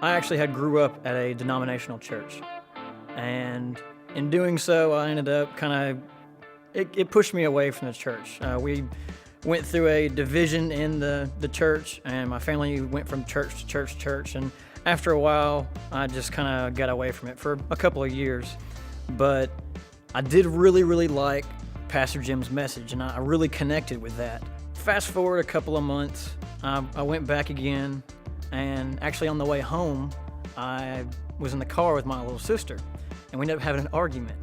I actually had grew up at a denominational church, and in doing so, I ended up it pushed me away from the church. We went through a division in the church, and my family went from church to church to church, and after a while, I just kind of got away from it for a couple of years. But I did really like Pastor Jim's message, and I really connected with that. Fast forward a couple of months, I went back again, and actually on the way home, I was in the car with my little sister, and we ended up having an argument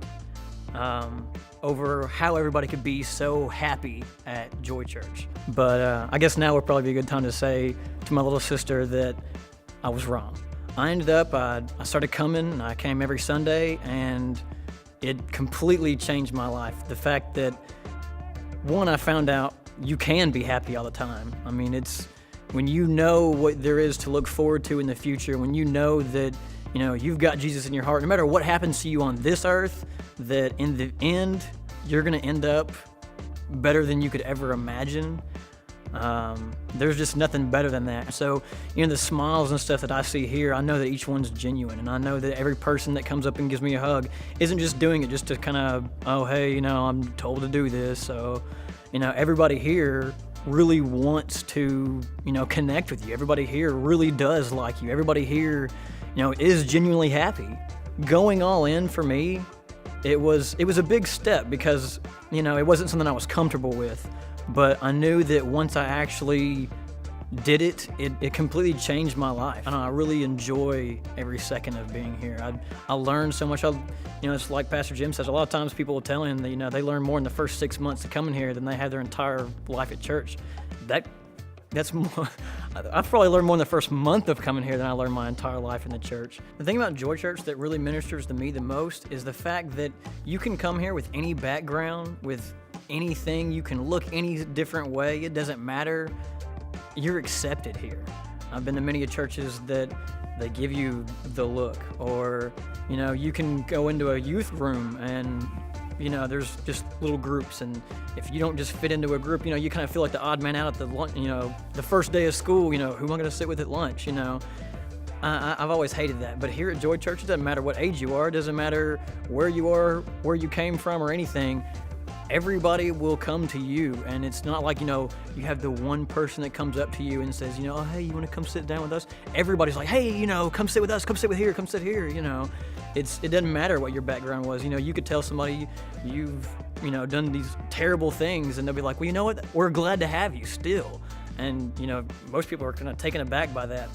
over how everybody could be so happy at Joy Church. But I guess now would probably be a good time to say to my little sister that I was wrong. I ended up, I started coming, and I came every Sunday, and it completely changed my life. The fact that, one, I found out you can be happy all the time. I mean, it's when you know what there is to look forward to in the future, when you know that, you've got Jesus in your heart, no matter what happens to you on this earth, that in the end, you're gonna end up better than you could ever imagine. There's just nothing better than that. So, the smiles and stuff that I see here, I know that each one's genuine, and I know that every person that comes up and gives me a hug isn't just doing it just to kind of, oh, hey, I'm told to do this. So, everybody here really wants to, connect with you. Everybody here really does like you. Everybody here, is genuinely happy. Going all in for me, it was a big step because, it wasn't something I was comfortable with. But I knew that once I actually did it, it completely changed my life. I really enjoy every second of being here. I learned so much. It's like Pastor Jim says, a lot of times people will tell him that, they learn more in the first 6 months of coming here than they have their entire life at church. That's more, I've probably learned more in the first month of coming here than I learned my entire life in the church. The thing about Joy Church that really ministers to me the most is the fact that you can come here with any background, with anything, you can look any different way, it doesn't matter, you're accepted here. I've been to many churches that they give you the look, or you can go into a youth room and there's just little groups, and if you don't just fit into a group, you kind of feel like the odd man out at the lunch, the first day of school, who am I going to sit with at lunch, I've always hated that. But here at Joy Church, it doesn't matter what age you are, it doesn't matter where you are, where you came from or anything. Everybody will come to you, and it's not like, you have the one person that comes up to you and says, oh, hey, you want to come sit down with us? Everybody's like, hey, come sit with us, come sit here, come sit here, It doesn't matter what your background was. You could tell somebody you've, done these terrible things, and they'll be like, well, you know what? We're glad to have you still. And, most people are kind of taken aback by that.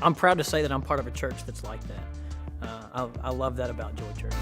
I'm proud to say that I'm part of a church that's like that. I love that about Joy Church.